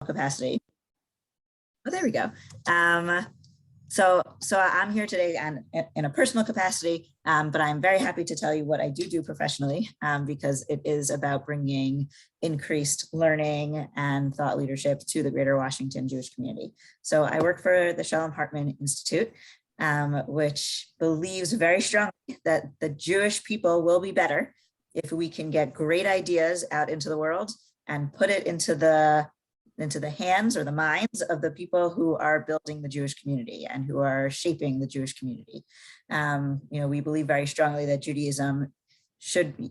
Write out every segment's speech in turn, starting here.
capacity. Oh, there we go. So I'm here today and in a personal capacity, but I'm very happy to tell you what I do professionally, because it is about bringing increased learning and thought leadership to the Greater Washington Jewish community. So I work for the Shalom Hartman Institute, which believes very strongly that the Jewish people will be better if we can get great ideas out into the world and put it into the hands or the minds of the people who are building the Jewish community and who are shaping the Jewish community. We believe very strongly that Judaism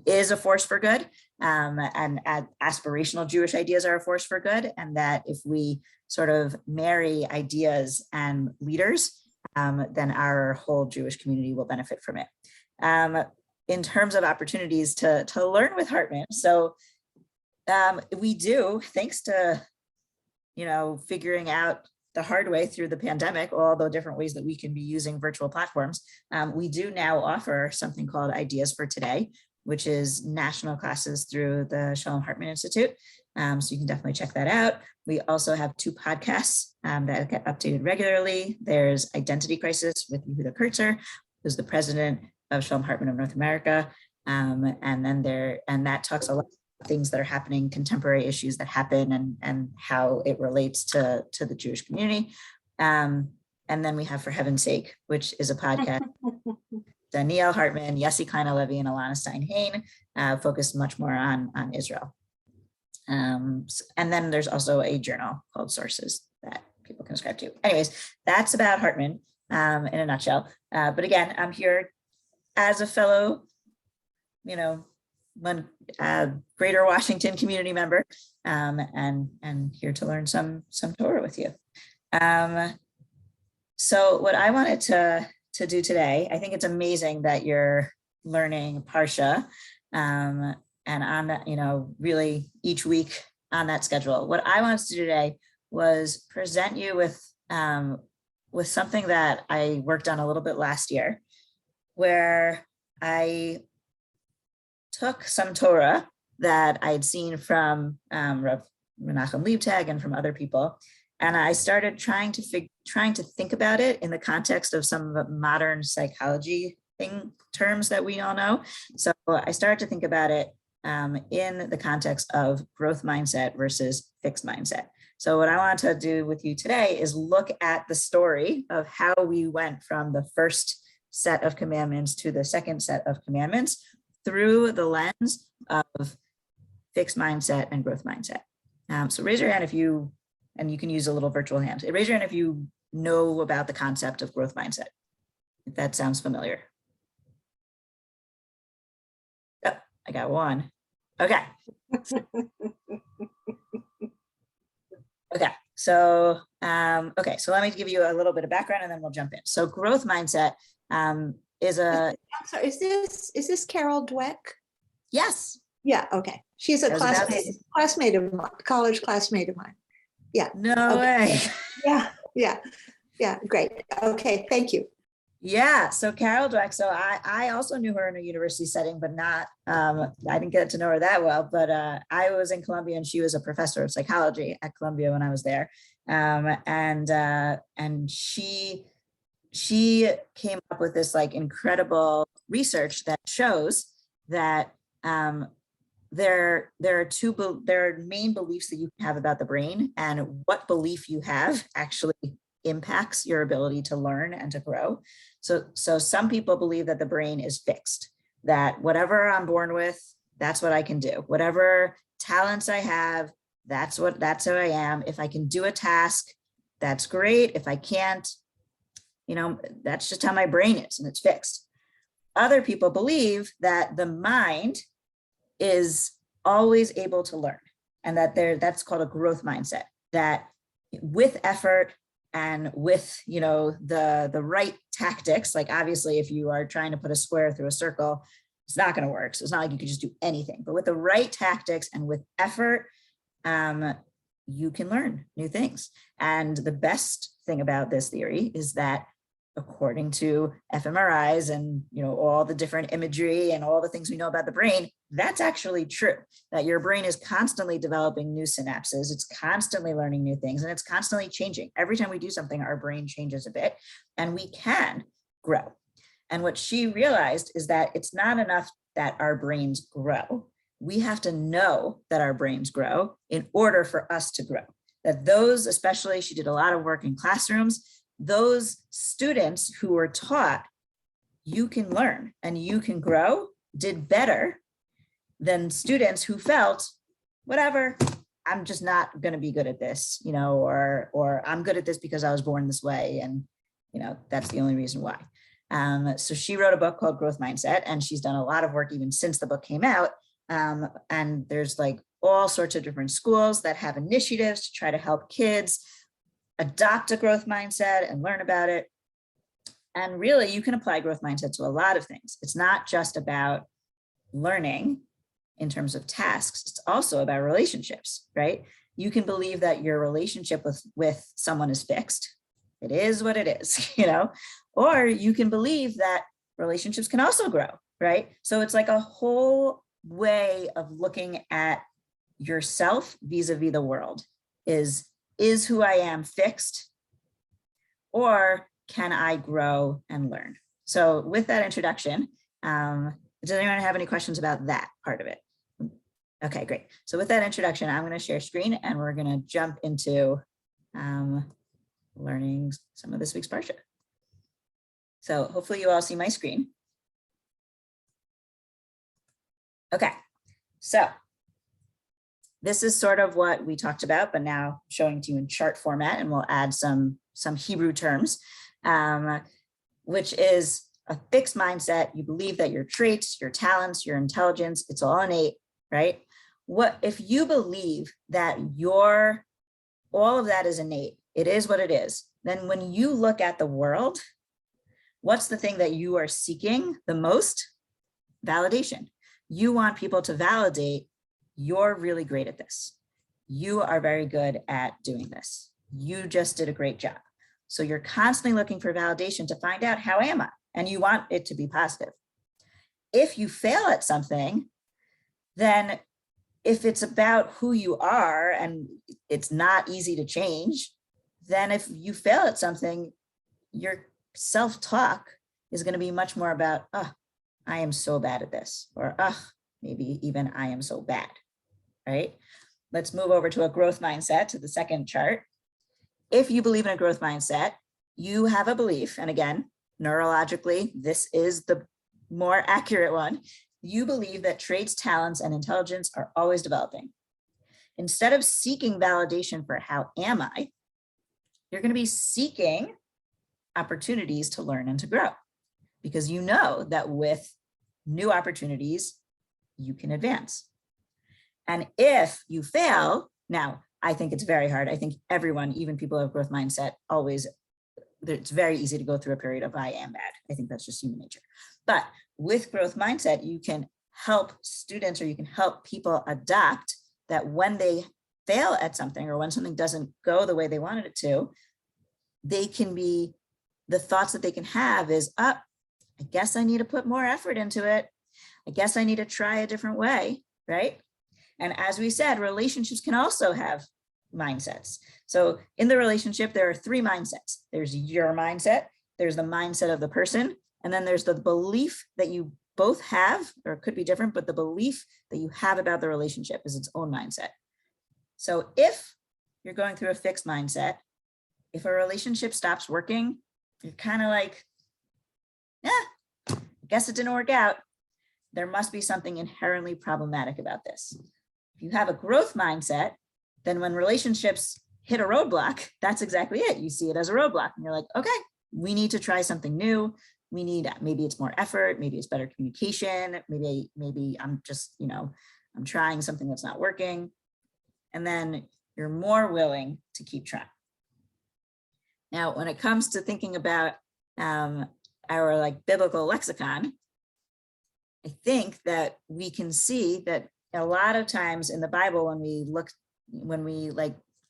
is a force for good, and aspirational Jewish ideas are a force for good, and that if we sort of marry ideas and leaders, then our whole Jewish community will benefit from it. In terms of opportunities to learn with Hartman, so we do, thanks to figuring out the hard way through the pandemic, all the different ways that we can be using virtual platforms, we do now offer something called Ideas for Today, which is national classes through the Shalom Hartman Institute. So you can definitely check that out. We also have 2 podcasts that get updated regularly. There's Identity Crisis with Yehuda Kurtzer, who's the president of Shalom Hartman of North America. And that talks a lot things that are happening, contemporary issues that happen, and how it relates to the Jewish community. And then we have For Heaven's Sake, which is a podcast. Danielle Hartman, Yossi Klein Halevi, and Alana Stein-Hain focused much more on Israel. And then there's also a journal called Sources that people can subscribe to. Anyways, that's about Hartman in a nutshell. But again, I'm here as a fellow, Greater Washington community member, and here to learn some Torah with you. So what I wanted to do today, I think it's amazing that you're learning Parsha, and on that, really each week on that schedule. What I wanted to do today was present you with something that I worked on a little bit last year, where I took some Torah that I'd seen from Rav Menachem Liebtag and from other people, and I started trying to think about it in the context of some of the modern psychology terms that we all know. So I started to think about it in the context of growth mindset versus fixed mindset. So what I want to do with you today is look at the story of how we went from the first set of commandments to the second set of commandments through the lens of fixed mindset and growth mindset. So raise your hand if you, and you can use a little virtual hand. Raise your hand if you know about the concept of growth mindset, if that sounds familiar. Oh, I got one. Okay. Okay. So let me give you a little bit of background and then we'll jump in. So growth mindset is a. I'm sorry, is this Carol Dweck? Yes. Yeah. Okay. She's a classmate of mine, college classmate of mine. Yeah. No way. Yeah. Great. Okay. Thank you. Yeah. So Carol Dweck. So I also knew her in a university setting, but not. I didn't get to know her that well. But I was in Columbia, and she was a professor of psychology at Columbia when I was there, and she came up with this incredible research that shows that there are main beliefs that you have about the brain, and what belief you have actually impacts your ability to learn and to grow. So some people believe that the brain is fixed, that whatever I'm born with, that's what I can do. Whatever talents I have, that's who I am. If I can do a task, that's great. If I can't, that's just how my brain is, and it's fixed. Other people believe that the mind is always able to learn, and that's called a growth mindset, that with effort and with the right tactics, like obviously if you are trying to put a square through a circle, it's not going to work. So it's not like you could just do anything, but with the right tactics and with effort, you can learn new things. And the best thing about this theory is that according to fMRIs and, all the different imagery and all the things we know about the brain, that's actually true, that your brain is constantly developing new synapses. It's constantly learning new things, and it's constantly changing. Every time we do something, our brain changes a bit, and we can grow. And what she realized is that it's not enough that our brains grow. We have to know that our brains grow in order for us to grow. That those, especially, she did a lot of work in classrooms, those students who were taught you can learn and you can grow did better than students who felt, whatever, I'm just not going to be good at this, or I'm good at this because I was born this way. And, that's the only reason why. So she wrote a book called Growth Mindset, and she's done a lot of work even since the book came out. And there's like all sorts of different schools that have initiatives to try to help kids adopt a growth mindset and learn about it. And really, you can apply growth mindset to a lot of things. It's not just about learning in terms of tasks. It's also about relationships, right? You can believe that your relationship with someone is fixed. It is what it is, or you can believe that relationships can also grow, right? So it's like a whole way of looking at yourself vis-a-vis the world. Is who I am fixed, or can I grow and learn? So with that introduction, does anyone have any questions about that part of it? Okay, great. So with that introduction, I'm going to share screen and we're going to jump into learning some of this week's Parsha. So hopefully you all see my screen. Okay, so this is sort of what we talked about, but now showing to you in chart format, and we'll add some Hebrew terms, which is a fixed mindset. You believe that your traits, your talents, your intelligence, it's all innate, right? What if you believe that all of that is innate, it is what it is, then when you look at the world, what's the thing that you are seeking the most? Validation. You want people to validate, you're really great at this. You are very good at doing this. You just did a great job. So you're constantly looking for validation to find out, how am I? And you want it to be positive. If you fail at something, then if it's about who you are and it's not easy to change, then if you fail at something, your self-talk is going to be much more about, oh, I am so bad at this, or maybe even I am so bad, right? Let's move over to a growth mindset, to the second chart. If you believe in a growth mindset, you have a belief, and again, neurologically, this is the more accurate one. You believe that traits, talents, and intelligence are always developing. Instead of seeking validation for how am I, you're going to be seeking opportunities to learn and to grow, because you know that with new opportunities, you can advance. And if you fail, now I think it's very hard. I think everyone, even people who have growth mindset, it's very easy to go through a period of I am bad. I think that's just human nature. But with growth mindset, you can help students, or you can help people adopt that when they fail at something, or when something doesn't go the way they wanted it to, the thoughts that they can have is, I guess I need to put more effort into it. I guess I need to try a different way, right? And as we said, relationships can also have mindsets. So in the relationship, there are three mindsets. There's your mindset, there's the mindset of the person, and then there's the belief that you both have, or it could be different, but the belief that you have about the relationship is its own mindset. So if you're going through a fixed mindset, if a relationship stops working, you're kind of like, I guess it didn't work out. There must be something inherently problematic about this. If you have a growth mindset, then when relationships hit a roadblock, that's exactly it. You see it as a roadblock and you're like, okay, we need to try something new. Maybe it's more effort, maybe it's better communication, maybe I'm just, I'm trying something that's not working. And then you're more willing to keep trying. Now, when it comes to thinking about our biblical lexicon, I think that we can see that a lot of times in the Bible, when we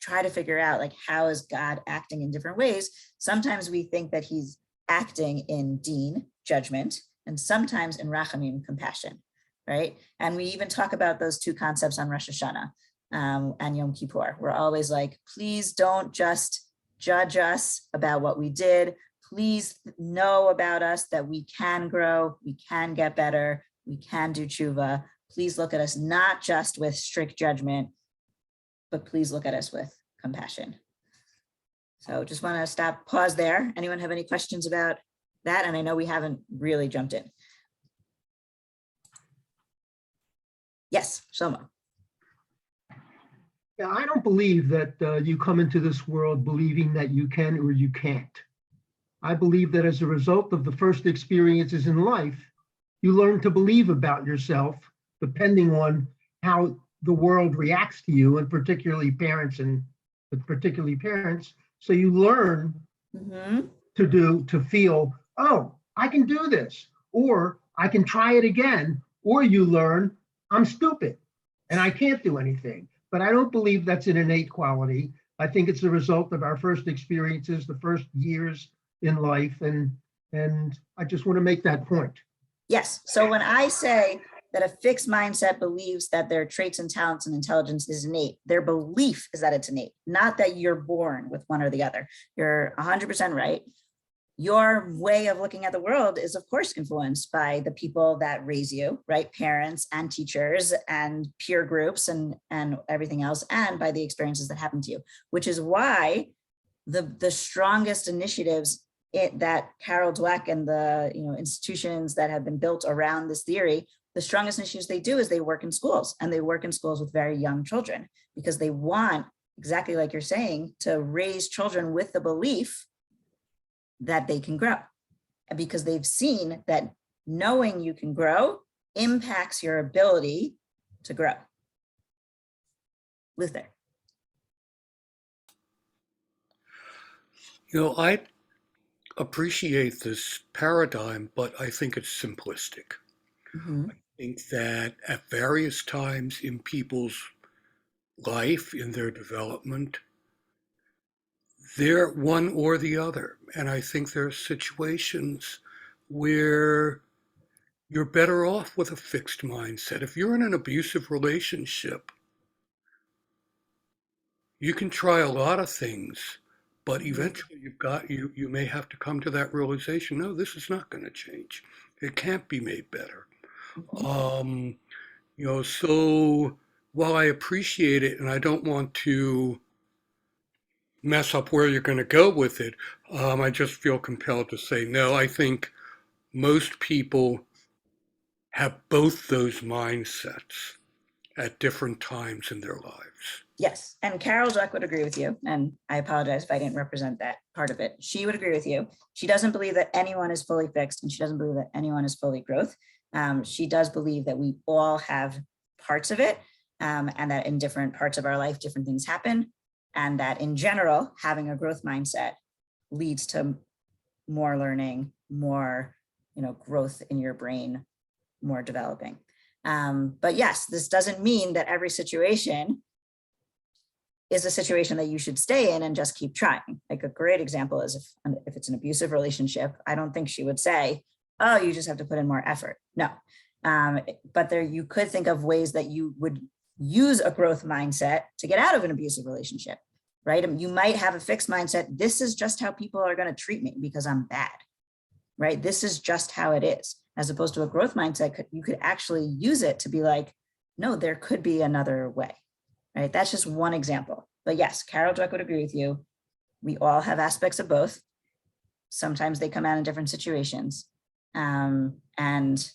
try to figure out how is God acting in different ways, sometimes we think that he's acting in din, judgment, and sometimes in rachamim, compassion, right? And we even talk about those two concepts on Rosh Hashanah and Yom Kippur. We're always like, please don't just judge us about what we did. Please know about us that we can grow, we can get better, we can do tshuva. Please look at us not just with strict judgment, but please look at us with compassion. So just want to pause there. Anyone have any questions about that? And I know we haven't really jumped in. Yes, Shlomo. Yeah, I don't believe that you come into this world believing that you can or you can't. I believe that as a result of the first experiences in life, you learn to believe about yourself, depending on how the world reacts to you, and particularly parents. So you learn to feel, oh, I can do this, or I can try it again, or you learn I'm stupid and I can't do anything. But I don't believe that's an innate quality. I think it's a result of our first experiences, the first years in life, and I just want to make that point. Yes. So when I say that a fixed mindset believes that their traits and talents and intelligence is innate, their belief is that it's innate, not that you're born with one or the other. You're 100% right. Your way of looking at the world is, of course, influenced by the people that raise you, right? Parents and teachers and peer groups and everything else, and by the experiences that happen to you, which is why the strongest initiatives that Carol Dweck and the institutions that have been built around this theory, the strongest initiatives they do is they work in schools, and they work in schools with very young children, because they want, exactly like you're saying, to raise children with the belief that they can grow, and because they've seen that knowing you can grow impacts your ability to grow. Luther. I appreciate this paradigm, but I think it's simplistic. I think that at various times in people's life, in their development, they're one or the other. And I think there are situations where you're better off with a fixed mindset. If you're in an abusive relationship, you can try a lot of things, but eventually you may have to come to that realization, no, this is not going to change. It can't be made better. So while I appreciate it and I don't want to mess up where you're going to go with it, I just feel compelled to say, no, I think most people have both those mindsets at different times in their lives. Yes, and Carol Dweck would agree with you, and I apologize if I didn't represent that part of it. She would agree with you. She doesn't believe that anyone is fully fixed, and she doesn't believe that anyone is fully growth. She does believe that we all have parts of it, and that in different parts of our life, different things happen, and that in general, having a growth mindset leads to more learning, more growth in your brain, more developing. But yes, this doesn't mean that every situation is a situation that you should stay in and just keep trying. Like a great example is if it's an abusive relationship, I don't think she would say, oh, you just have to put in more effort. No, but you could think of ways that you would use a growth mindset to get out of an abusive relationship, right? You might have a fixed mindset. This is just how people are going to treat me because I'm bad, right? This is just how it is. As opposed to a growth mindset, you could actually use it to be like, no, there could be another way, right? That's just one example. But yes, Carol Dweck would agree with you. We all have aspects of both. Sometimes they come out in different situations. And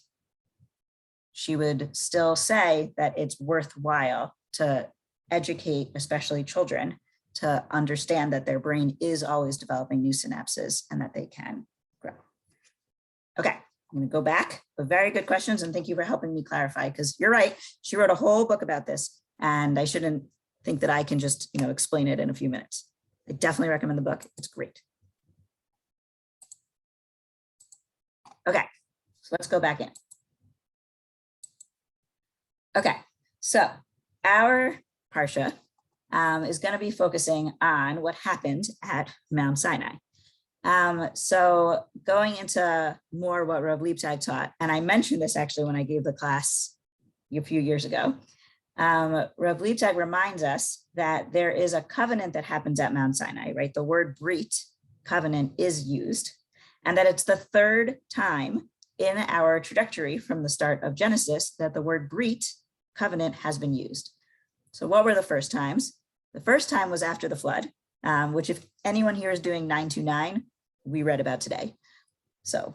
she would still say that it's worthwhile to educate, especially children, to understand that their brain is always developing new synapses and that they can grow. Okay. I'm going to go back, but very good questions. And thank you for helping me clarify, because you're right. She wrote a whole book about this, and I shouldn't think that I can just, explain it in a few minutes. I definitely recommend the book. It's great. Okay, so let's go back in. Okay, so our Parsha is going to be focusing on what happened at Mount Sinai. So going into more what Rav Liebtag taught, and I mentioned this actually when I gave the class a few years ago, Rav Liebtag reminds us that there is a covenant that happens at Mount Sinai, right? The word brit, covenant, is used, and that it's the third time in our trajectory from the start of Genesis that the word brit, covenant, has been used. So what were the first times? The first time was after the flood, which if anyone here is doing 929, we read about today. So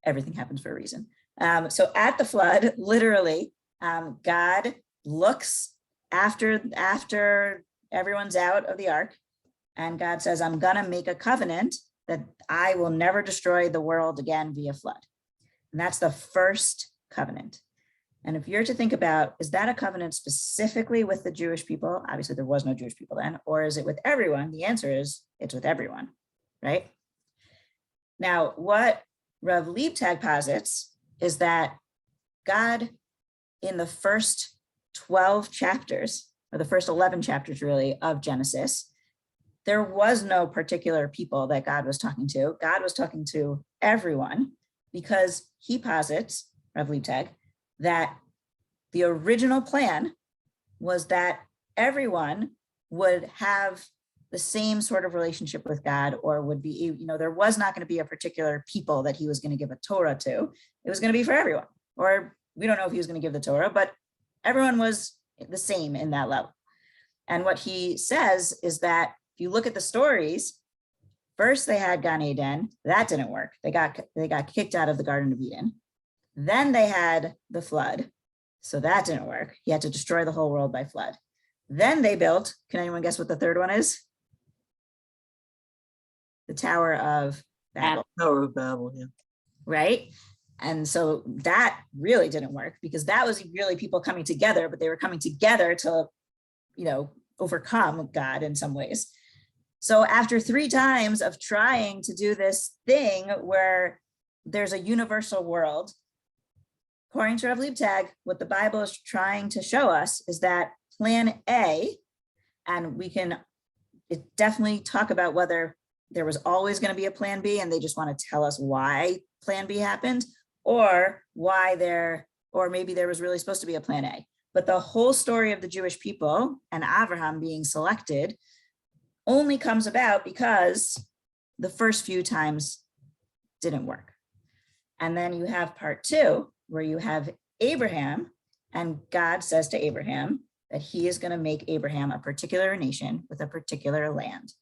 everything happens for a reason. So at the flood, literally, God looks after everyone's out of the ark, and God says, I'm gonna make a covenant that I will never destroy the world again via flood. And that's the first covenant. And if you're to think about, is that a covenant specifically with the Jewish people? Obviously there was no Jewish people then, or is it with everyone? The answer is it's with everyone, right? Now, what Rav Liebtag posits is that God, in the first 12 chapters, or the first 11 chapters really of Genesis, there was no particular people that God was talking to. God was talking to everyone, because he posits, Rav Liebtag, that the original plan was that everyone would have the same sort of relationship with God, or would be, there was not going to be a particular people that he was going to give a Torah to. It was going to be for everyone. Or we don't know if he was going to give the Torah, but everyone was the same in that level. And what he says is that if you look at the stories, first they had Gan Eden, that didn't work. They got kicked out of the Garden of Eden. Then they had the flood, so that didn't work. He had to destroy the whole world by flood. Then they built, can anyone guess what the third one is? The Tower of Babel. Tower of Babel, yeah. Right? And so that really didn't work, because that was really people coming together, but they were coming together to, overcome God in some ways. So after 3 times of trying to do this thing where there's a universal world, according to Rav Liebtag, what the Bible is trying to show us is that plan A, and we can definitely talk about whether there was always going to be a plan B and they just want to tell us why plan B happened, or or maybe there was really supposed to be a plan A. But the whole story of the Jewish people and Abraham being selected only comes about because the first few times didn't work. And then you have part 2, where you have Abraham, and God says to Abraham that he is going to make Abraham a particular nation with a particular land.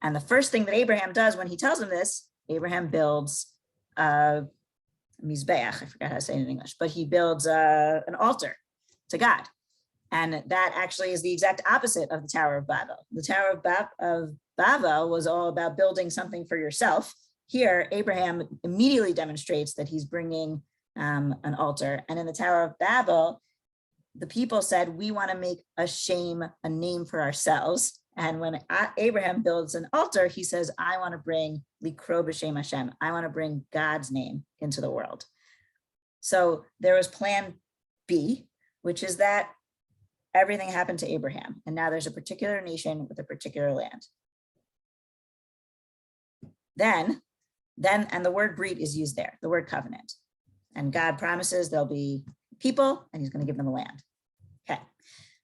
And the first thing that Abraham does when he tells him this, Abraham builds a mizbeach, I forgot how to say it in English, but he builds an altar to God. And that actually is the exact opposite of the Tower of Babel. The Tower of Babel was all about building something for yourself. Here, Abraham immediately demonstrates that he's bringing an altar. And in the Tower of Babel, the people said, we want to make a name for ourselves. And when Abraham builds an altar, he says, I want to bring Likro B'Shem Hashem. I want to bring God's name into the world. So there was plan B, which is that everything happened to Abraham. And now there's a particular nation with a particular land. Then, and the word brit is used there, the word covenant. And God promises there'll be people and he's going to give them a land. Okay.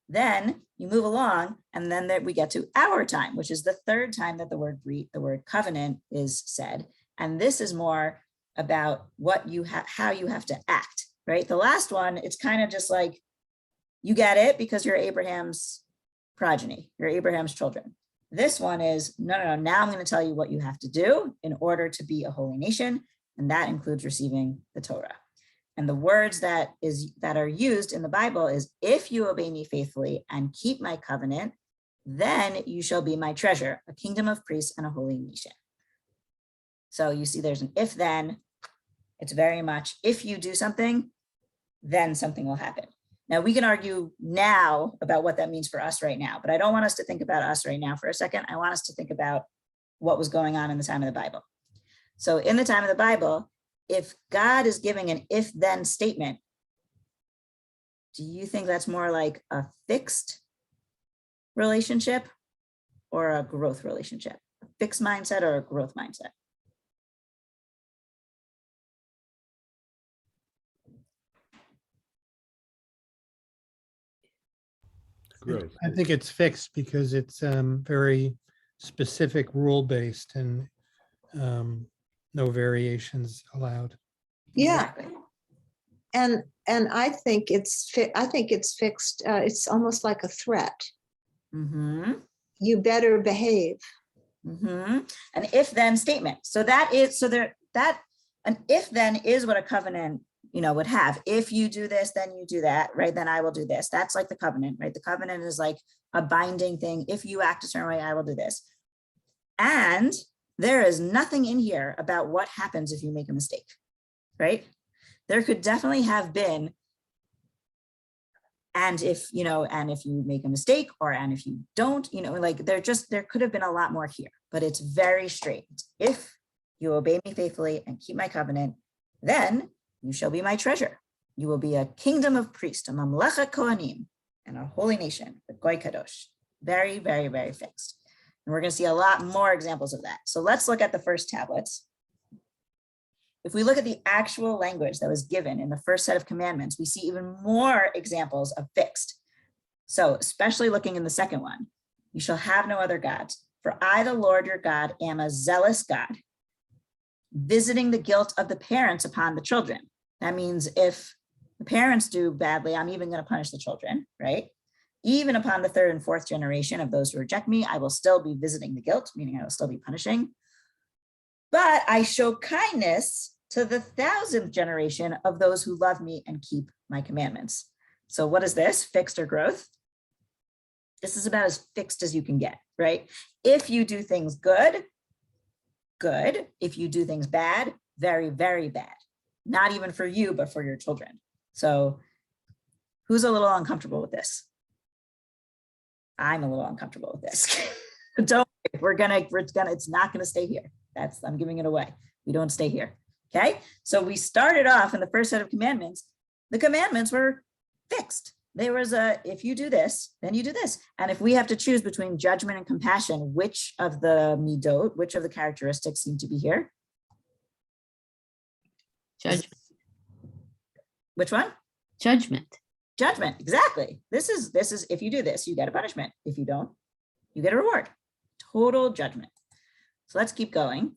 Then you move along, and then we get to our time, which is the third time that the word brit, the word covenant, is said. And this is more about what how you have to act, right? The last one, it's kind of just like, you get it because you're Abraham's progeny, you're Abraham's children. This one is, no, now I'm going to tell you what you have to do in order to be a holy nation. And that includes receiving the Torah. And the words that are used in the Bible is, if you obey me faithfully and keep my covenant, then you shall be my treasure, a kingdom of priests and a holy nation. So you see there's an if then. It's very much, if you do something, then something will happen. Now we can argue now about what that means for us right now, but I don't want us to think about us right now for a second. I want us to think about what was going on in the time of the Bible. So in the time of the Bible, if God is giving an if-then statement, do you think that's more like a fixed relationship or a growth relationship? fixed mindset or a growth mindset? Growth. I think it's fixed because it's very specific rule-based and no variations allowed. Yeah, Exactly. and I think it's fixed. It's almost like a threat. Mm-hmm. You better behave. Mm-hmm. An if-then statement. So that is, an if-then is what a covenant, would have. If you do this, then you do that, right? Then I will do this. That's like the covenant, right? The covenant is like a binding thing. If you act a certain way, I will do this. And there is nothing in here about what happens if you make a mistake, right? There could definitely have been, and if you make a mistake, and if you don't, there could have been a lot more here, but it's very straight. If you obey me faithfully and keep my covenant, then you shall be my treasure. You will be a kingdom of priests, a mamlecha kohanim, and a holy nation, the goy kadosh. Very, very, very fixed. And we're going to see a lot more examples of that. So let's look at the first tablets. If we look at the actual language that was given in the first set of commandments, we see even more examples of fixed. So especially looking in the second one, you shall have no other gods, for I, the Lord your God, am a zealous God, visiting the guilt of the parents upon the children. That means if the parents do badly, I'm even going to punish the children, right? Even upon the third and fourth generation of those who reject me, I will still be visiting the guilt, meaning I will still be punishing. But I show kindness to the 1,000th generation of those who love me and keep my commandments. So what is this? Fixed or growth? This is about as fixed as you can get, right? If you do things good, good. If you do things bad, very, very bad. Not even for you, but for your children. So who's a little uncomfortable with this? I'm a little uncomfortable with this. Don't worry, it's not gonna stay here. I'm giving it away. We don't stay here, okay? So we started off in the first set of commandments. The commandments were fixed. There was if you do this, then you do this. And if we have to choose between judgment and compassion, which of the midot, which of the characteristics seem to be here? Judgment. Which one? Judgment. Judgment, exactly. This is if you do this, you get a punishment. If you don't, you get a reward. Total judgment. So let's keep going.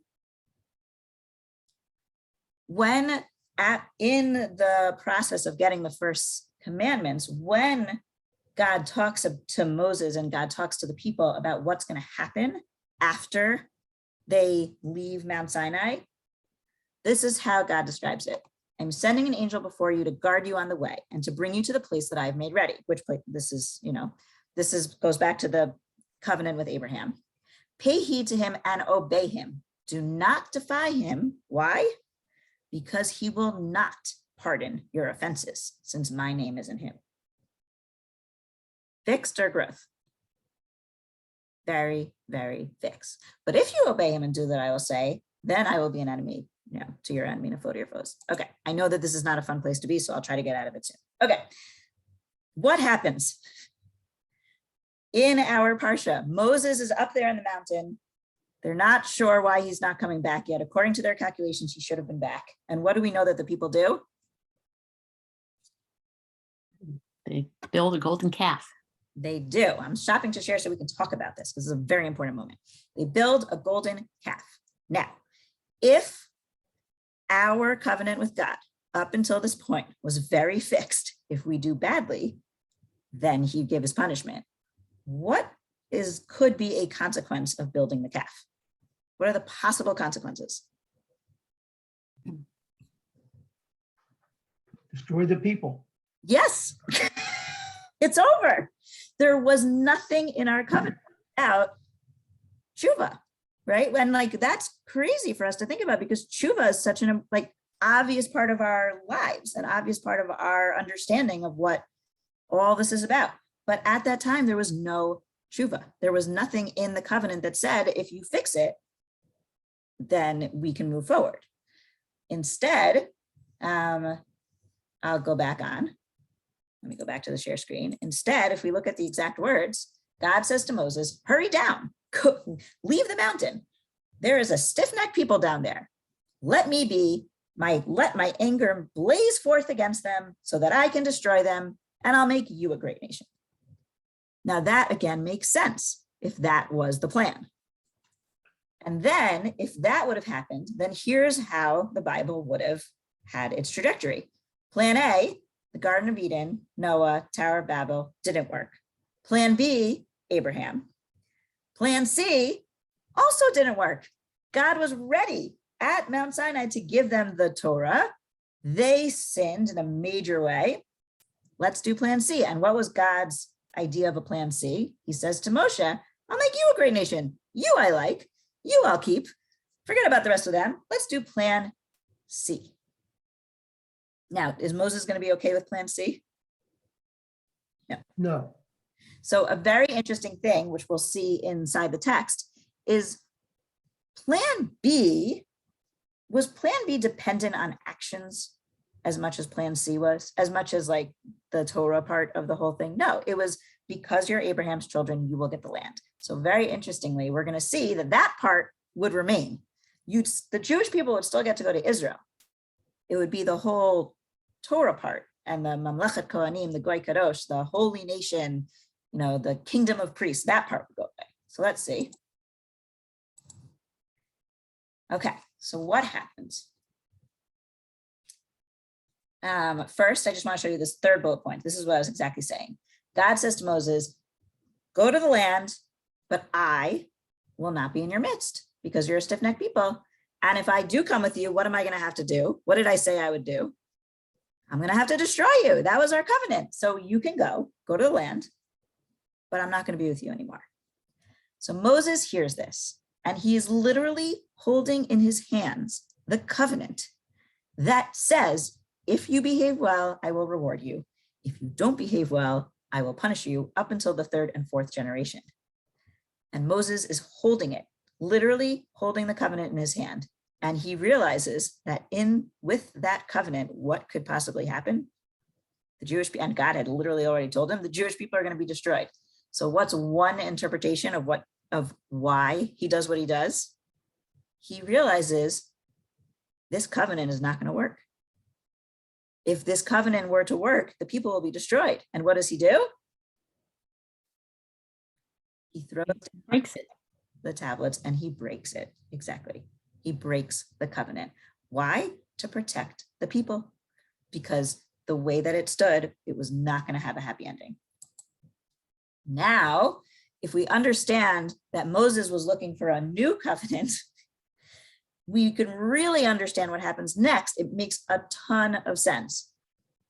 When in the process of getting the first commandments, when God talks to Moses and God talks to the people about what's going to happen after they leave Mount Sinai, this is how God describes it. I'm sending an angel before you to guard you on the way and to bring you to the place that I've made ready, which place this is, goes back to the covenant with Abraham. Pay heed to him and obey him. Do not defy him. Why? Because he will not pardon your offenses, since my name is in him. Fixed or growth? Very, very fixed. But if you obey him and do that, I will say, then I will be an enemy, to your enemy and a foe to your foes. Okay, I know that this is not a fun place to be, so I'll try to get out of it soon. Okay, what happens? In our Parsha, Moses is up there in the mountain. They're not sure why he's not coming back yet. According to their calculations, he should have been back. And what do we know that the people do? They build a golden calf. They do. I'm stopping to share so we can talk about this. This is a very important moment. They build a golden calf. Now, if our covenant with God up until this point was very fixed, if we do badly, then he'd give his punishment. What could be a consequence of building the calf? What are the possible consequences? Destroy the people. Yes, it's over. There was nothing in our covenant about tshuva, right? And that's crazy for us to think about, because tshuva is such an obvious part of our lives, an obvious part of our understanding of what all this is about. But at that time, there was no tshuva. There was nothing in the covenant that said, if you fix it, then we can move forward. Instead, I'll go back on. Let me go back to the share screen. Instead, if we look at the exact words, God says to Moses, hurry down, leave the mountain, there is a stiff-necked people down there. Let my anger blaze forth against them so that I can destroy them, and I'll make you a great nation. Now that again makes sense if that was the plan. And then if that would have happened, then here's how the Bible would have had its trajectory. Plan A, the Garden of Eden, Noah, Tower of Babel, didn't work. Plan B, Abraham. Plan C also didn't work. God was ready at Mount Sinai to give them the Torah. They sinned in a major way. Let's do plan C. And what was God's idea of a plan C? He says to Moshe, I'll make you a great nation. You I like, you I'll keep. Forget about the rest of them. Let's do plan C. Now, is Moses going to be okay with plan C? No. So a very interesting thing, which we'll see inside the text, is plan B. Was plan B dependent on actions as much as plan C was, as much as like the Torah part of the whole thing? No, it was because you're Abraham's children, you will get the land. So very interestingly, we're going to see that that part would remain. The Jewish people would still get to go to Israel. It would be the whole Torah part and the Mamlechet Kohanim, the Goy Kadosh, the holy nation, the kingdom of priests, that part would go away. So let's see. Okay, so what happens? First, I just want to show you this third bullet point. This is what I was exactly saying. God says to Moses, go to the land, but I will not be in your midst because you're a stiff-necked people. And if I do come with you, what am I going to have to do? What did I say I would do? I'm going to have to destroy you. That was our covenant. So you can go to the land, but I'm not going to be with you anymore. So Moses hears this, and he is literally holding in his hands the covenant that says, if you behave well, I will reward you. If you don't behave well, I will punish you up until the third and fourth generation. And Moses is holding it, literally holding the covenant in his hand. And he realizes that with that covenant, what could possibly happen? And God had literally already told him, the Jewish people are going to be destroyed. So what's one interpretation of why he does what he does? He realizes this covenant is not going to work. If this covenant were to work, the people will be destroyed. And what does he do? He breaks the tablets and he breaks it. Exactly. He breaks the covenant. Why? To protect the people. Because the way that it stood, it was not going to have a happy ending. Now, if we understand that Moses was looking for a new covenant, we can really understand what happens next. It makes a ton of sense.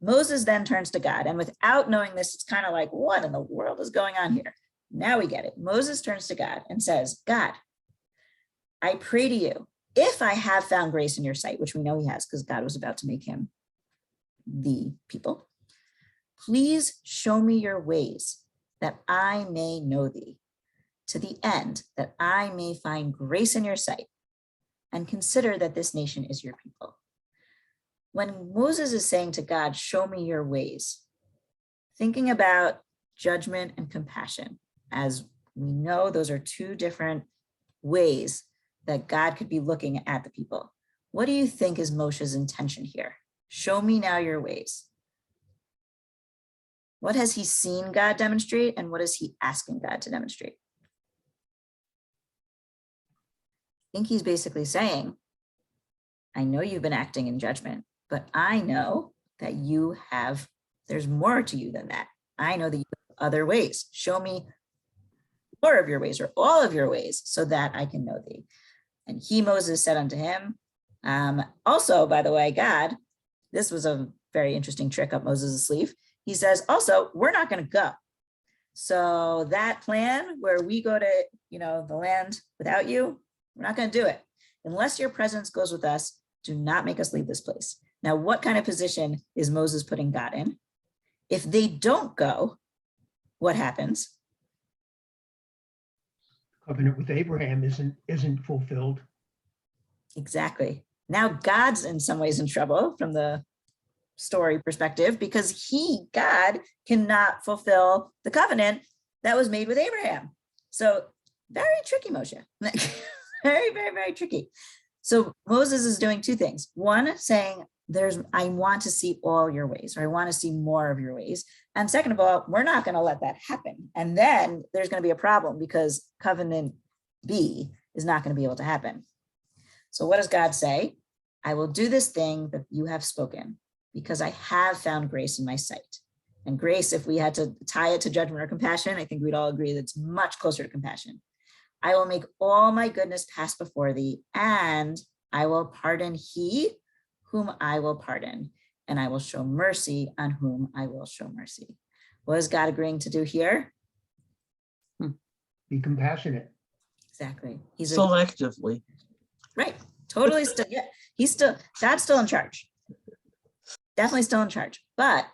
Moses then turns to God, and without knowing this, it's kind of like, what in the world is going on here? Now we get it. Moses turns to God and says, God, I pray to you, if I have found grace in your sight, which we know he has because God was about to make him the people, please show me your ways that I may know thee, to the end that I may find grace in your sight, and consider that this nation is your people. When Moses is saying to God, show me your ways, thinking about judgment and compassion, as we know those are two different ways that God could be looking at the people. What do you think is Moshe's intention here? Show me now your ways. What has he seen God demonstrate, and what is he asking God to demonstrate? I think he's basically saying, I know you've been acting in judgment, but I know that there's more to you than that. I know that you have other ways. Show me more of your ways or all of your ways so that I can know thee. And Moses said unto him, also, by the way, God, this was a very interesting trick up Moses' sleeve. He says, also, we're not going to go. So that plan where we go to, the land without you, we're not going to do it. Unless your presence goes with us, do not make us leave this place. Now, what kind of position is Moses putting God in? If they don't go, what happens? Covenant with Abraham isn't fulfilled. Exactly. Now God's in some ways in trouble from the story perspective because God cannot fulfill the covenant that was made with Abraham. So very tricky, Moshe. very, very, very tricky. So Moses is doing two things. One, saying, I want to see all your ways, or I want to see more of your ways. And second of all, we're not going to let that happen. And then there's going to be a problem because covenant B is not going to be able to happen. So what does God say? I will do this thing that you have spoken because I have found grace in my sight. And grace, if we had to tie it to judgment or compassion, I think we'd all agree that it's much closer to compassion. I will make all my goodness pass before thee, and I will pardon he whom I will pardon, and I will show mercy on whom I will show mercy. What is God agreeing to do here? Be compassionate. Exactly. Selectively. Right. Totally still, yeah. God's still in charge. Definitely still in charge. But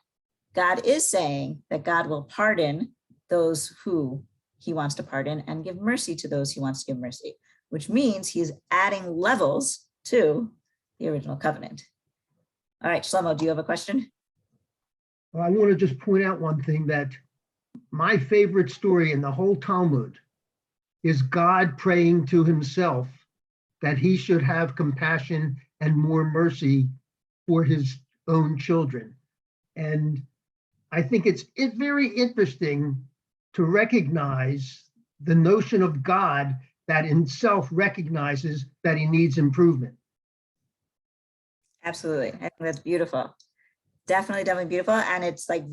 God is saying that God will pardon those who he wants to pardon and give mercy to those he wants to give mercy, which means he's adding levels to the original covenant. All right, Shlomo, do you have a question? Well, I want to just point out one thing, that my favorite story in the whole Talmud is God praying to himself that he should have compassion and more mercy for his own children. And I think it's very interesting to recognize the notion of God that himself recognizes that he needs improvement. Absolutely. I think that's beautiful. Definitely, definitely beautiful. And it's like,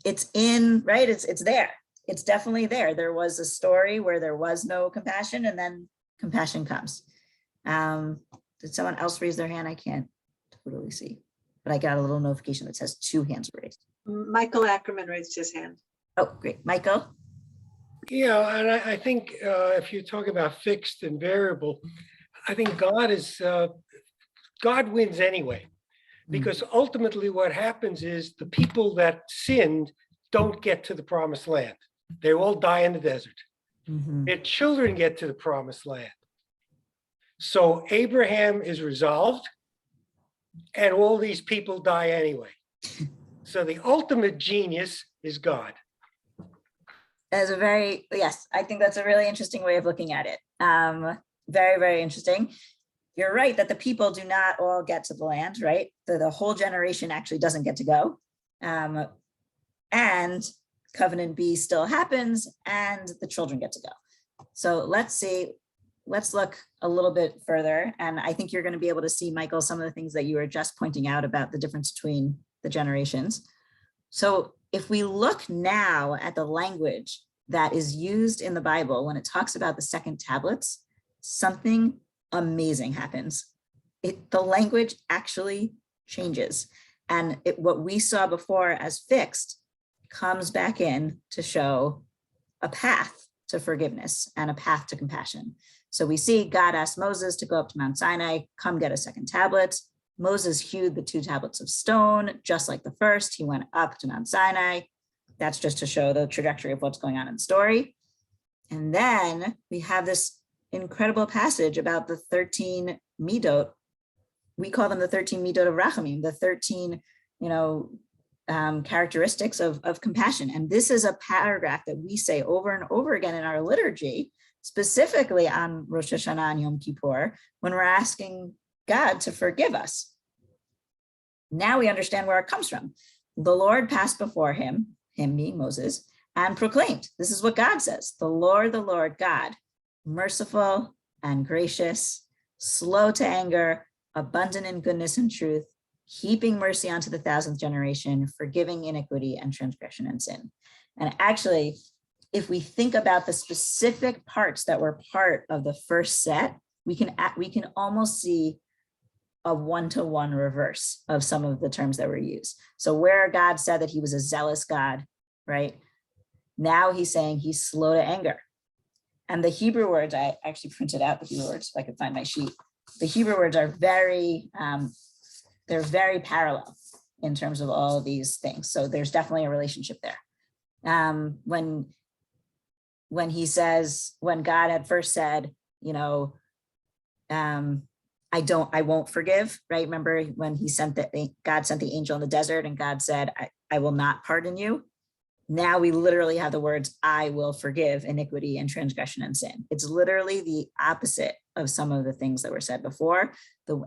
it's in, right? It's there. It's definitely there. There was a story where there was no compassion, and then compassion comes. Did someone else raise their hand? I can't totally see, but I got a little notification that says 2 hands raised. Michael Ackerman raised his hand. Oh, great. Michael? Yeah, and I think if you talk about fixed and variable, I think God wins anyway, because ultimately what happens is the people that sinned don't get to the promised land. They all die in the desert. Mm-hmm. Their children get to the promised land. So Abraham is resolved, and all these people die anyway. So the ultimate genius is God. That's yes, I think that's a really interesting way of looking at it. Very, very interesting. You're right that the people do not all get to the land, right? The whole generation actually doesn't get to go. And covenant B still happens and the children get to go. So let's look a little bit further. And I think you're going to be able to see, Michael, some of the things that you were just pointing out about the difference between the generations. So if we look now at the language that is used in the Bible, when it talks about the second tablets, something amazing happens. The language actually changes. And what we saw before as fixed comes back in to show a path to forgiveness and a path to compassion. So we see God asked Moses to go up to Mount Sinai, come get a second tablet. Moses hewed the 2 tablets of stone, just like the first. He went up to Mount Sinai. That's just to show the trajectory of what's going on in the story. And then we have this incredible passage about the 13 midot. We call them the 13 midot of Rachamim, the 13, characteristics of compassion. And this is a paragraph that we say over and over again in our liturgy, specifically on Rosh Hashanah and Yom Kippur, when we're asking God to forgive us. Now we understand where it comes from. The Lord passed before him being Moses, and proclaimed, this is what God says, the Lord God, merciful and gracious, slow to anger, abundant in goodness and truth, heaping mercy onto the 1,000th generation, forgiving iniquity and transgression and sin. And actually, if we think about the specific parts that were part of the first set, we can almost see a one-to-one reverse of some of the terms that were used. So where God said that he was a zealous God, right? Now he's saying he's slow to anger. And the Hebrew words, I actually printed out the Hebrew words if I could find my sheet. The Hebrew words are they're very parallel in terms of all of these things. So there's definitely a relationship there. When he says, when God had first said, I won't forgive, right? Remember when God sent the angel in the desert and God said, I will not pardon you. Now we literally have the words, I will forgive iniquity and transgression and sin. It's literally the opposite of some of the things that were said before.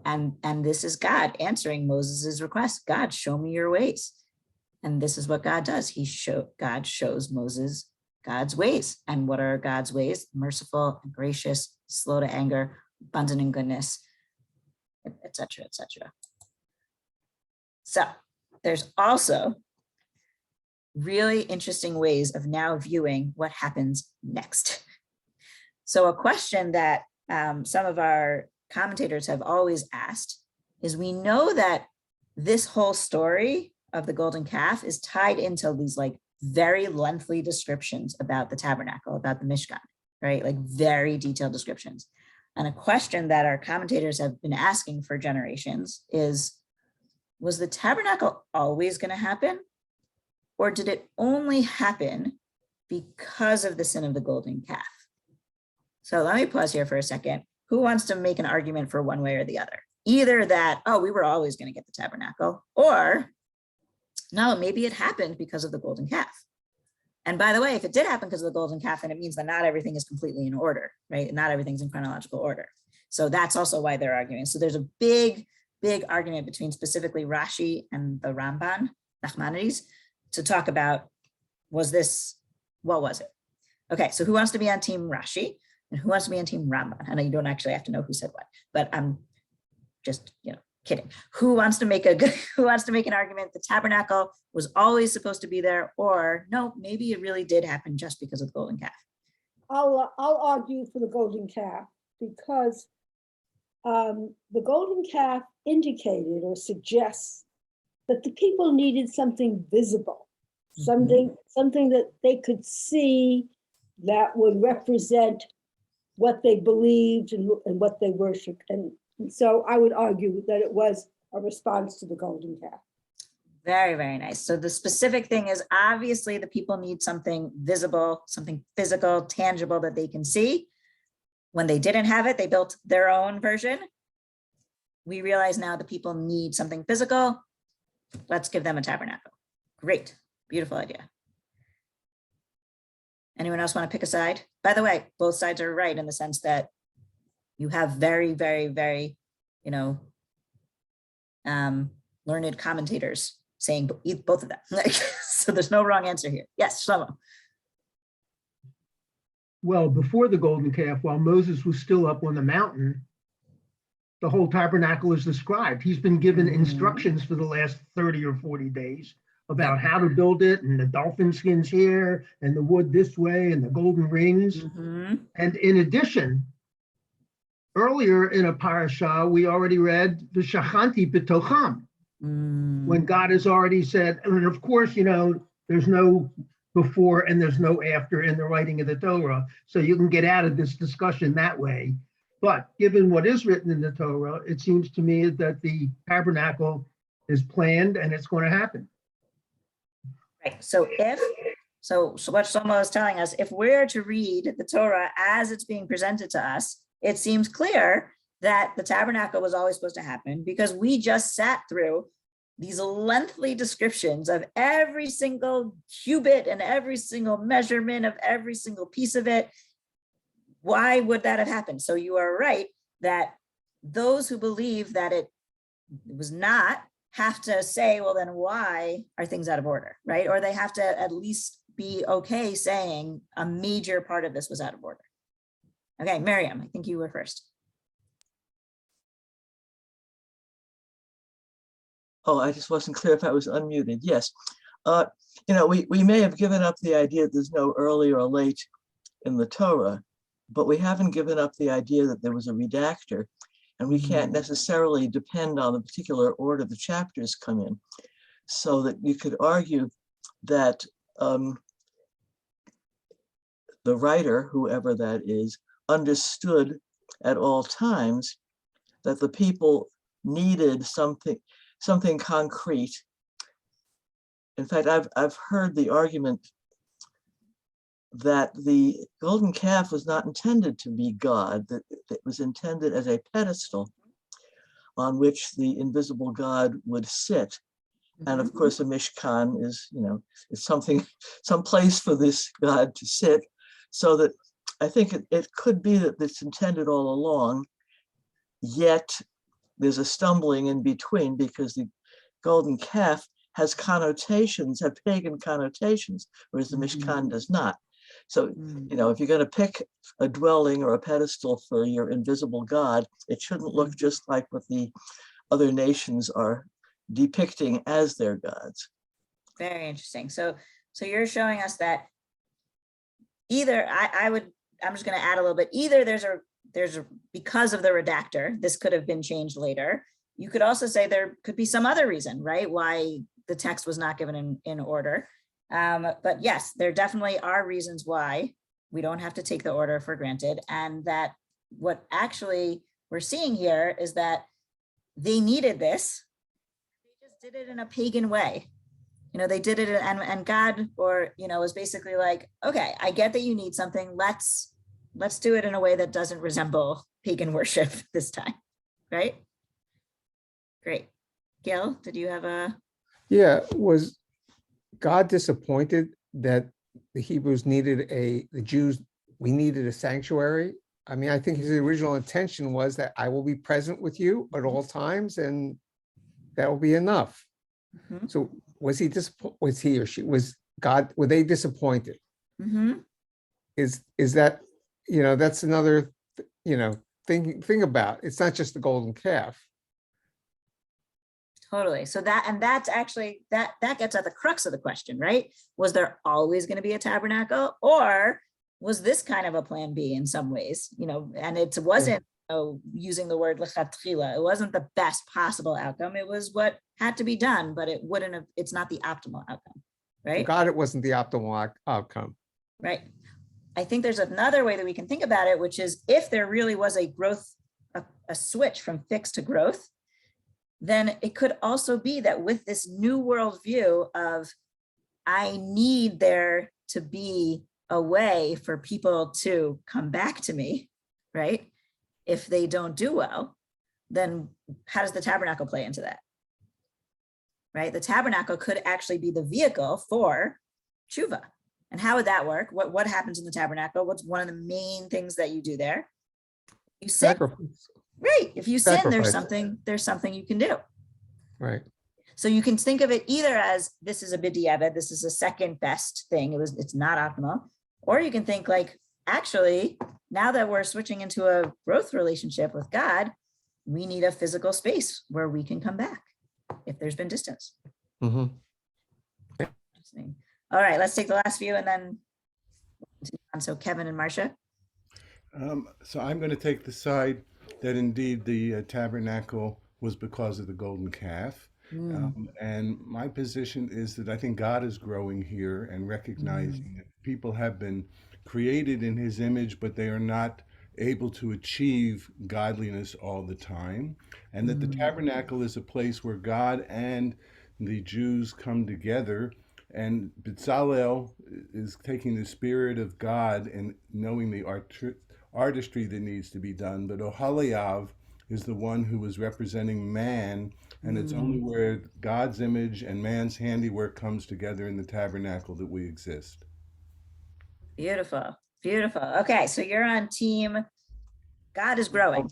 And this is God answering Moses's request. God, show me your ways. And this is what God does. God shows Moses God's ways. And what are God's ways? Merciful and gracious, slow to anger, abundant in goodness, etc., etc. So there's also really interesting ways of now viewing what happens next. So a question that some of our commentators have always asked is, we know that this whole story of the golden calf is tied into these like very lengthy descriptions about the tabernacle, about the Mishkan, right? Like very detailed descriptions. And a question that our commentators have been asking for generations is, was the tabernacle always going to happen? Or did it only happen because of the sin of the golden calf? So let me pause here for a second. Who wants to make an argument for one way or the other? Either that, oh, we were always going to get the tabernacle, or no, maybe it happened because of the golden calf. And by the way, if it did happen because of the golden calf, then it means that not everything is completely in order, right? Not everything's in chronological order. So that's also why they're arguing. So there's a big argument between specifically Rashi and the Ramban, Nachmanides, to talk about, what was it? Okay, so who wants to be on team Rashi and who wants to be on team Ramban? I know you don't actually have to know who said what, but I'm just, kidding. Who wants to make an argument the tabernacle was always supposed to be there, or no, maybe it really did happen just because of the golden calf? I'll argue for the golden calf, because the golden calf indicated or suggests that the people needed something visible, something that they could see that would represent what they believed and what they worshiped. And so I would argue that it was a response to the golden calf. Very, very nice. So the specific thing is, obviously the people need something visible, something physical, tangible that they can see. When they didn't have it, they built their own version. We realize now the people need something physical. Let's give them a tabernacle. Great, beautiful idea. Anyone else want to pick a side? By the way, both sides are right in the sense that you have very, very, very, learned commentators saying both of them. So there's no wrong answer here. Yes, Shlomo. Well, before the golden calf, while Moses was still up on the mountain, the whole tabernacle is described. He's been given instructions for the last 30 or 40 days about how to build it, and the dolphin skins here, and the wood this way, and the golden rings. And in addition, earlier in a parasha, we already read the Shachanti B'tocham, when God has already said, and of course, there's no before and there's no after in the writing of the Torah, so you can get out of this discussion that way. But given what is written in the Torah, it seems to me that the tabernacle is planned and it's going to happen. Right. So what Shlomo is telling us, if we're to read the Torah as it's being presented to us, it seems clear that the tabernacle was always supposed to happen, because we just sat through these lengthy descriptions of every single cubit and every single measurement of every single piece of it. Why would that have happened? So you are right that those who believe that it was not have to say, well, then why are things out of order, right? Or they have to at least be okay saying a major part of this was out of order. Okay, Miriam, I think you were first. Oh, I just wasn't clear if I was unmuted. Yes. We may have given up the idea that there's no early or late in the Torah, but we haven't given up the idea that there was a redactor, and we can't necessarily depend on the particular order the chapters come in. So that you could argue that the writer, whoever that is, understood at all times that the people needed something concrete. In fact, I've heard the argument that the golden calf was not intended to be God, that it was intended as a pedestal on which the invisible God would sit. And of course, a Mishkan is, is some place for this God to sit, so that I think it could be that it's intended all along, yet there's a stumbling in between because the golden calf has connotations, have pagan connotations, whereas the Mishkan does not. So, you know, if you're going to pick a dwelling or a pedestal for your invisible God, it shouldn't look just like what the other nations are depicting as their gods. Very interesting. So you're showing us that either I'm just going to add a little bit. Either there's a because of the redactor, this could have been changed later. You could also say there could be some other reason, right? Why the text was not given in order. But yes, there definitely are reasons why we don't have to take the order for granted. And that what actually we're seeing here is that they needed this. They just did it in a pagan way. You know, they did it and God, or, you know, was basically like, okay, I get that you need something. Let's do it in a way that doesn't resemble pagan worship this time. Right? Great. Gil, did you have a? Yeah, was God disappointed that the Hebrews needed the Jews, we needed a sanctuary? I mean, I think his original intention was that I will be present with you at all times and that will be enough. Mm-hmm. So was he or she, was God, were they disappointed? Mm-hmm. Is that, you know, that's another, you know, thing about, it's not just the golden calf. Totally. So that's actually, that gets at the crux of the question, right? Was there always going to be a tabernacle, or was this kind of a plan B in some ways, you know, and it wasn't, using the word lechatchila, it wasn't the best possible outcome. It was what had to be done, but it's not the optimal outcome, right? For God, it wasn't the optimal outcome. Right. I think there's another way that we can think about it, which is if there really was a growth, a switch from fixed to growth, then it could also be that with this new worldview of, I need there to be a way for people to come back to me, right? If they don't do well, then how does the tabernacle play into that? Right? The tabernacle could actually be the vehicle for tshuva. And how would that work? What happens in the tabernacle? What's one of the main things that you do there? You sin. Sacrifice. Right. If you sin, Sacrifice. there's something you can do. Right. So you can think of it either as this is a b'diavad, this is a second best thing. It's not optimal. Or you can think like, actually, now that we're switching into a growth relationship with God, we need a physical space where we can come back if there's been distance. Mm-hmm. Interesting. All right, let's take the last few and then continue on. So Kevin and Marcia. So I'm going to take the side that indeed the tabernacle was because of the golden calf. And my position is that I think God is growing here and recognizing that people have been created in his image, but they are not able to achieve godliness all the time. And that the tabernacle is a place where God and the Jews come together. And Bezalel is taking the spirit of God and knowing the artistry that needs to be done. But Oholiav is the one who is representing man. And it's only where God's image and man's handiwork comes together in the tabernacle that we exist. Beautiful. Beautiful. Okay, so you're on team God is growing.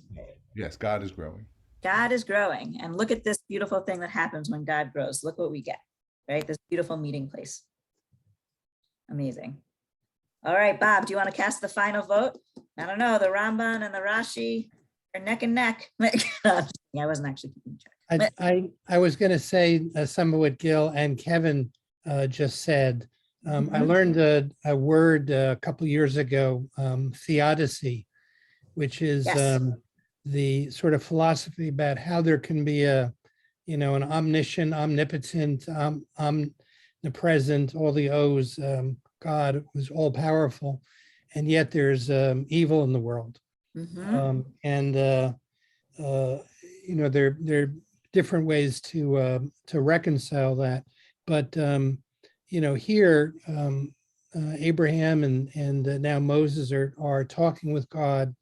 Yes, God is growing. God is growing. And look at this beautiful thing that happens when God grows. Look what we get, right? This beautiful meeting place. Amazing. All right, Bob, do you want to cast the final vote? I don't know, the Ramban and the Rashi are neck and neck. I wasn't actually keeping track. I was going to say some of what Gil and Kevin just said. I learned a word a couple years ago, Theodicy, which is the sort of philosophy about how there can be an omniscient, omnipotent, omnipresent, all the O's, God who's all powerful, and yet there's evil in the world. There are different ways to reconcile that, but here Abraham and now Moses are talking with God,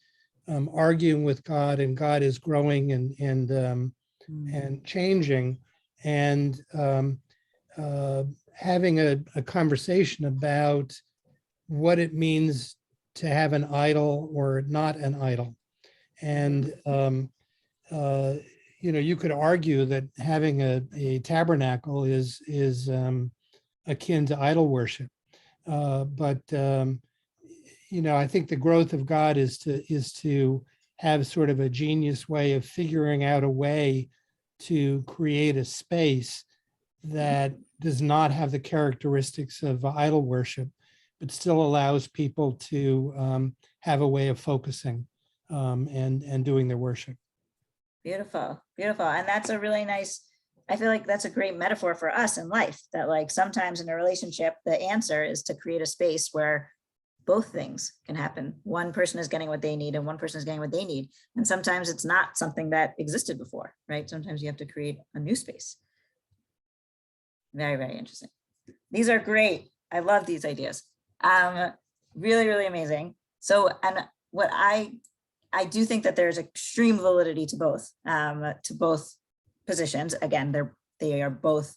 arguing with God, and God is growing and changing, and having a conversation about what it means to have an idol or not an idol. And, you could argue that having a tabernacle is akin to idol worship. But I think the growth of God is to have sort of a genius way of figuring out a way to create a space that does not have the characteristics of idol worship, but still allows people to have a way of focusing and doing their worship. Beautiful, beautiful. And that's a really nice, I feel like that's a great metaphor for us in life, that like sometimes in a relationship, the answer is to create a space where both things can happen. One person is getting what they need and one person is getting what they need. And sometimes it's not something that existed before, right? Sometimes you have to create a new space. Very, very interesting. These are great. I love these ideas. Really, really amazing. So, and what I do think that there's extreme validity to both positions. Again, they are both,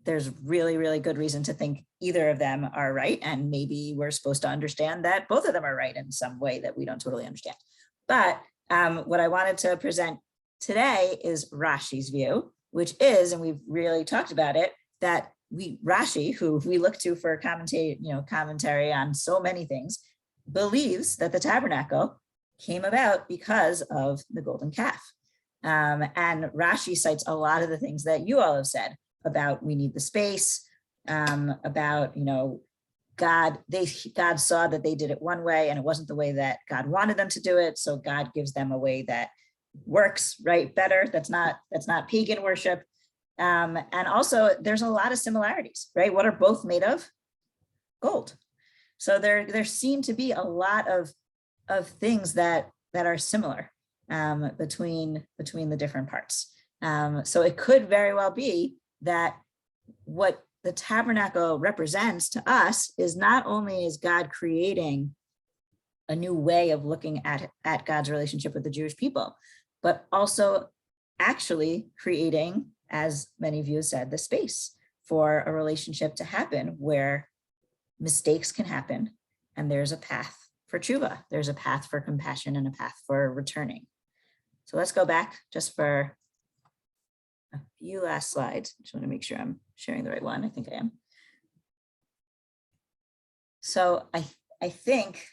there's really, really good reason to think either of them are right. And maybe we're supposed to understand that both of them are right in some way that we don't totally understand. But what I wanted to present today is Rashi's view, which is, and we've really talked about it, that Rashi, who we look to for commentary on so many things, believes that the tabernacle came about because of the golden calf. And Rashi cites a lot of the things that you all have said about we need the space, about, God saw that they did it one way and it wasn't the way that God wanted them to do it. So God gives them a way that works right better. That's not pagan worship. And also there's a lot of similarities, right? What are both made of? Gold. So there seem to be a lot of things that are similar between the different parts. So it could very well be that what the tabernacle represents to us is not only is God creating a new way of looking at God's relationship with the Jewish people, but also actually creating, as many of you have said, the space for a relationship to happen where mistakes can happen and there's a path for tshuva. There's a path for compassion and a path for returning. So let's go back just for a few last slides. Just want to make sure I'm sharing the right one. I think I am. So I think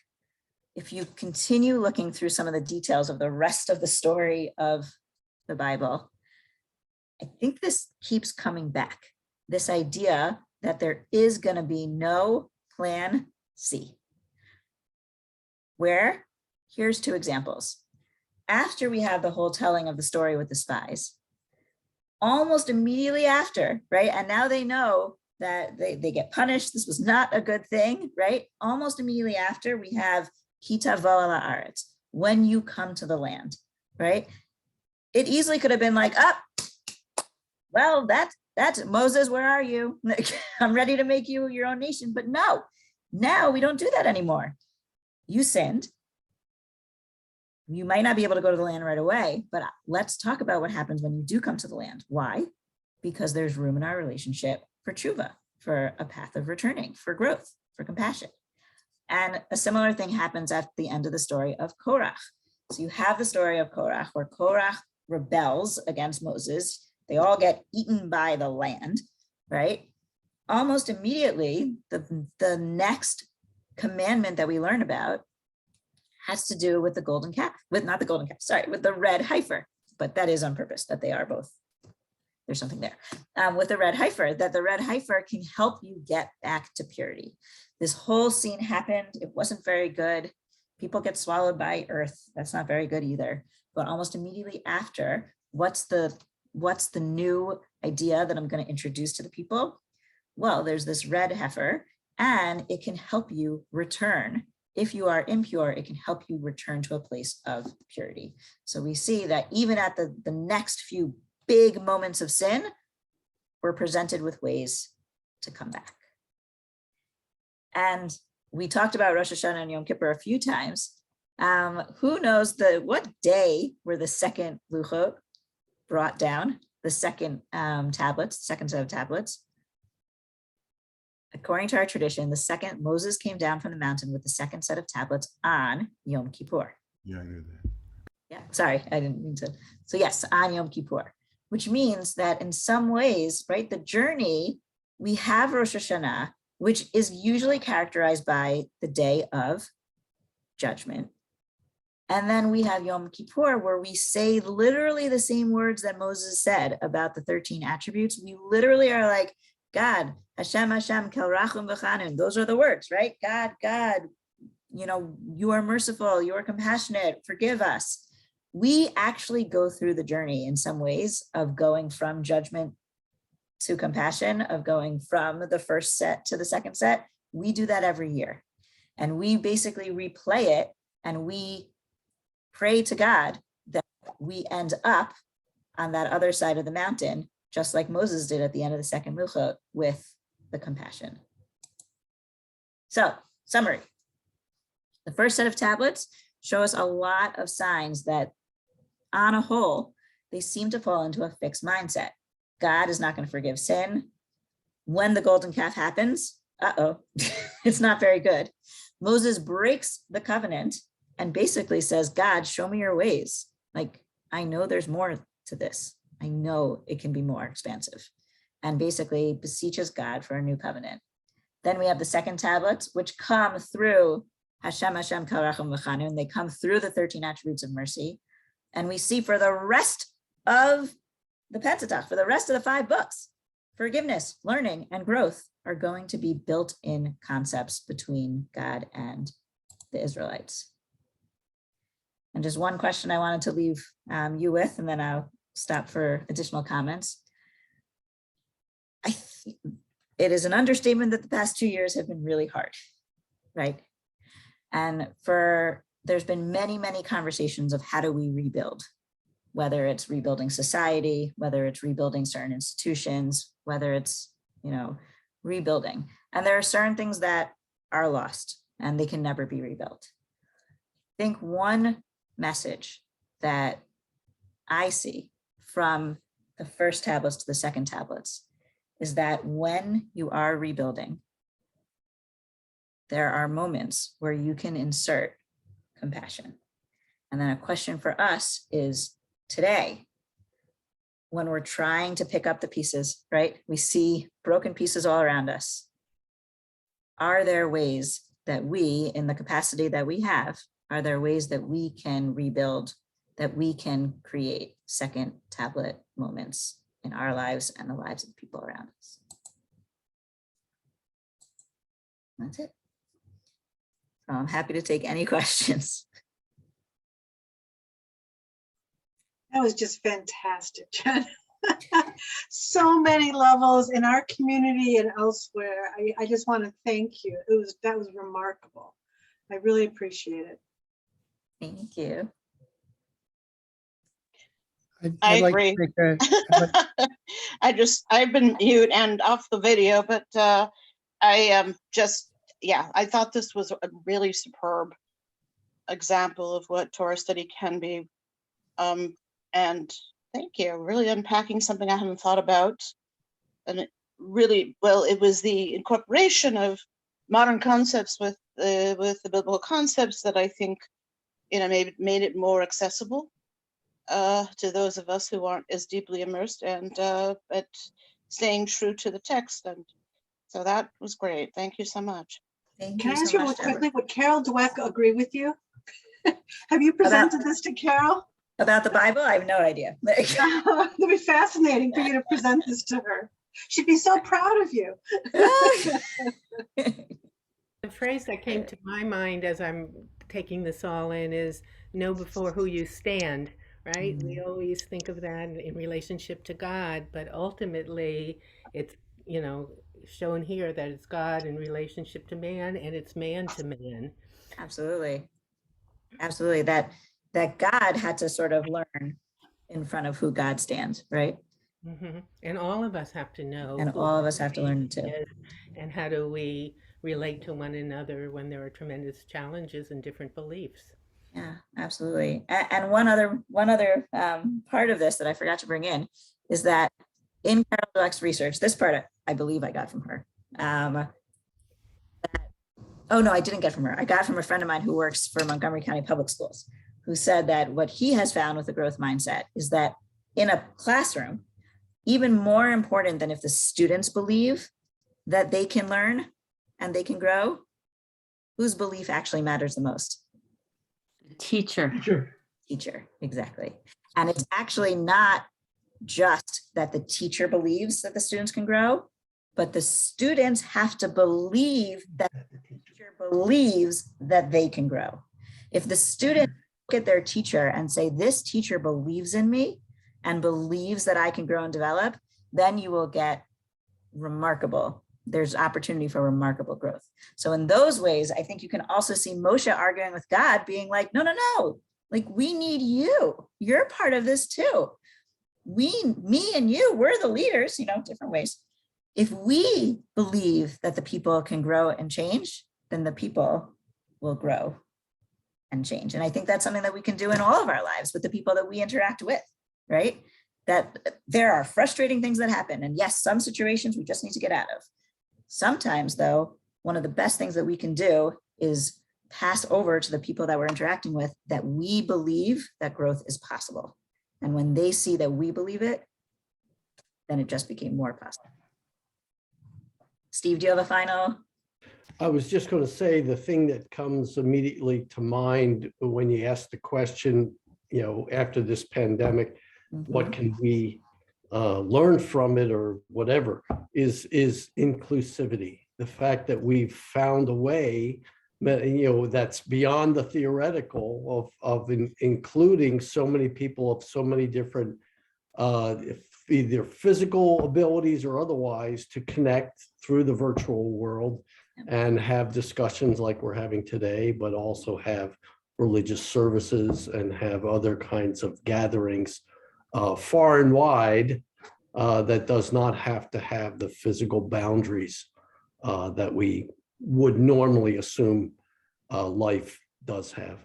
if you continue looking through some of the details of the rest of the story of the Bible, I think this keeps coming back. This idea that there is going to be no plan C. Where? Here's two examples. After we have the whole telling of the story with the spies, almost immediately after, right? And now they know that they get punished. This was not a good thing, right? Almost immediately after, we have Kitavo ala Aretz, when you come to the land, right? It easily could have been like, well, that's Moses, where are you? I'm ready to make you your own nation. But no, now we don't do that anymore. You sinned. You might not be able to go to the land right away, but let's talk about what happens when you do come to the land. Why? Because there's room in our relationship for tshuva, for a path of returning, for growth, for compassion. And a similar thing happens at the end of the story of Korach. So you have the story of Korach, where Korach rebels against Moses. They all get eaten by the land, right? Almost immediately, the next commandment that we learn about has to do with the golden calf, with the red heifer, but that is on purpose, that they are both, there's something there. With the red heifer, that the red heifer can help you get back to purity. This whole scene happened, it wasn't very good. People get swallowed by earth, that's not very good either. But almost immediately after, what's the new idea that I'm going to introduce to the people? Well, there's this red heifer, and it can help you return. If you are impure, it can help you return to a place of purity. So we see that even at the next few big moments of sin, we're presented with ways to come back. And we talked about Rosh Hashanah and Yom Kippur a few times. Who knows what day were the second luchot brought down, the second tablets, second set of tablets? according to our tradition, Moses came down from the mountain with the second set of tablets on Yom Kippur. Yeah, I knew that. Yeah, sorry, I didn't mean to. So yes, on Yom Kippur, which means that in some ways, right, the journey, we have Rosh Hashanah, which is usually characterized by the day of judgment. And then we have Yom Kippur, where we say literally the same words that Moses said about the 13 attributes. We literally are like, God, Hashem, Hashem, Kel Rachum V'Chanun. Those are the words, right? God, God, you are merciful, you are compassionate, forgive us. We actually go through the journey in some ways of going from judgment to compassion, of going from the first set to the second set. We do that every year. And we basically replay it, and we pray to God that we end up on that other side of the mountain, just like Moses did at the end of the second Milchot with the compassion. So, summary. The first set of tablets show us a lot of signs that on a whole, they seem to fall into a fixed mindset. God is not going to forgive sin. When the golden calf happens, it's not very good. Moses breaks the covenant and basically says, God, show me your ways. Like, I know there's more to this. I know it can be more expansive. And basically beseeches God for a new covenant. Then we have the second tablets, which come through Hashem, Hashem, Kel Rachum V'Chanun. They come through the 13 attributes of mercy. And we see for the rest of the Pentateuch, for the rest of the 5 books, forgiveness, learning, and growth are going to be built-in concepts between God and the Israelites. And just one question I wanted to leave you with, and then I'll stop for additional comments. It is an understatement that the past 2 years have been really hard, right? And there's been many, many conversations of how do we rebuild, whether it's rebuilding society, whether it's rebuilding certain institutions, whether it's, rebuilding. And there are certain things that are lost and they can never be rebuilt. I think one message that I see from the first tablets to the second tablets is that when you are rebuilding, there are moments where you can insert compassion. And then a question for us is today, when we're trying to pick up the pieces, right? We see broken pieces all around us. Are there ways that we, in the capacity that we have, are there ways that we can rebuild, that we can create second tablet moments in our lives and the lives of the people around us? That's it. So I'm happy to take any questions. That was just fantastic, Jen. So many levels in our community and elsewhere. I just want to thank you. That was remarkable. I really appreciate it. Thank you. I I'd like agree. to take I've been mute and off the video, but I thought this was a really superb example of what Torah study can be. And thank you, really unpacking something I hadn't thought about. And it was the incorporation of modern concepts with the biblical concepts that I think, made it more accessible to those of us who aren't as deeply immersed, and but staying true to the text. And so that was great. Thank you so much. Thank Can you I ask so you much, quickly, Deborah. would Carol Dweck agree with you? Have you presented this to Carol? About the Bible? I have no idea. It'd be fascinating for you to present this to her. She'd be so proud of you. The phrase that came to my mind as I'm taking this all in is know before who you stand, right? We always think of that in relationship to God, but ultimately it's, shown here that it's God in relationship to man, and it's man to man. Absolutely. Absolutely. That God had to sort of learn in front of who God stands, right? Mm-hmm. And all of us have to know. And all of us have to learn too. And how do we relate to one another when there are tremendous challenges and different beliefs? Yeah, absolutely. And one other part of this that I forgot to bring in is that in Carol Dweck's research, this part I believe I got from her. Oh, no, I didn't get from her. I got from a friend of mine who works for Montgomery County Public Schools, who said that what he has found with the growth mindset is that in a classroom, even more important than if the students believe that they can learn and they can grow, whose belief actually matters the most? Teacher. Teacher, exactly. And it's actually not just that the teacher believes that the students can grow, but the students have to believe that the teacher believes that they can grow. If the students look at their teacher and say, this teacher believes in me and believes that I can grow and develop, then you will get remarkable. There's opportunity for remarkable growth. So in those ways, I think you can also see Moshe arguing with God, being like, no, like we need you. You're part of this too. Me and you, we're the leaders, different ways. If we believe that the people can grow and change, then the people will grow and change. And I think that's something that we can do in all of our lives with the people that we interact with, right? That there are frustrating things that happen. And yes, some situations we just need to get out of. Sometimes though, one of the best things that we can do is pass over to the people that we're interacting with that we believe that growth is possible. And when they see that we believe it, then it just became more possible. Steve, do you have a final? I was just going to say the thing that comes immediately to mind when you ask the question, after this pandemic, what can we learn from it or whatever, is inclusivity. The fact that we've found a way, that's beyond the theoretical of including so many people of so many different either physical abilities or otherwise to connect through the virtual world and have discussions like we're having today, but also have religious services and have other kinds of gatherings far and wide that does not have to have the physical boundaries that we would normally assume life does have.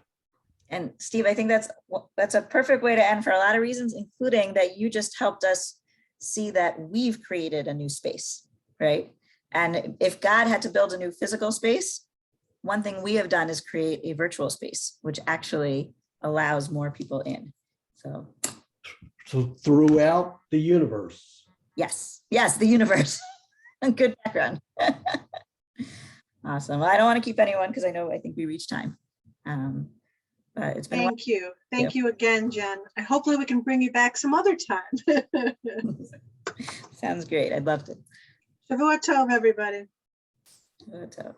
And Steve, I think that's a perfect way to end for a lot of reasons, including that you just helped us see that we've created a new space, right? And if God had to build a new physical space, one thing we have done is create a virtual space, which actually allows more people in. So throughout the universe. Yes, the universe. Good background. Awesome. Well, I don't want to keep anyone because I think we reached time. It's been Thank you again, Jen. Hopefully we can bring you back some other time. Sounds great. I'd love to. Shavua Tov, everybody. Shavua Tov.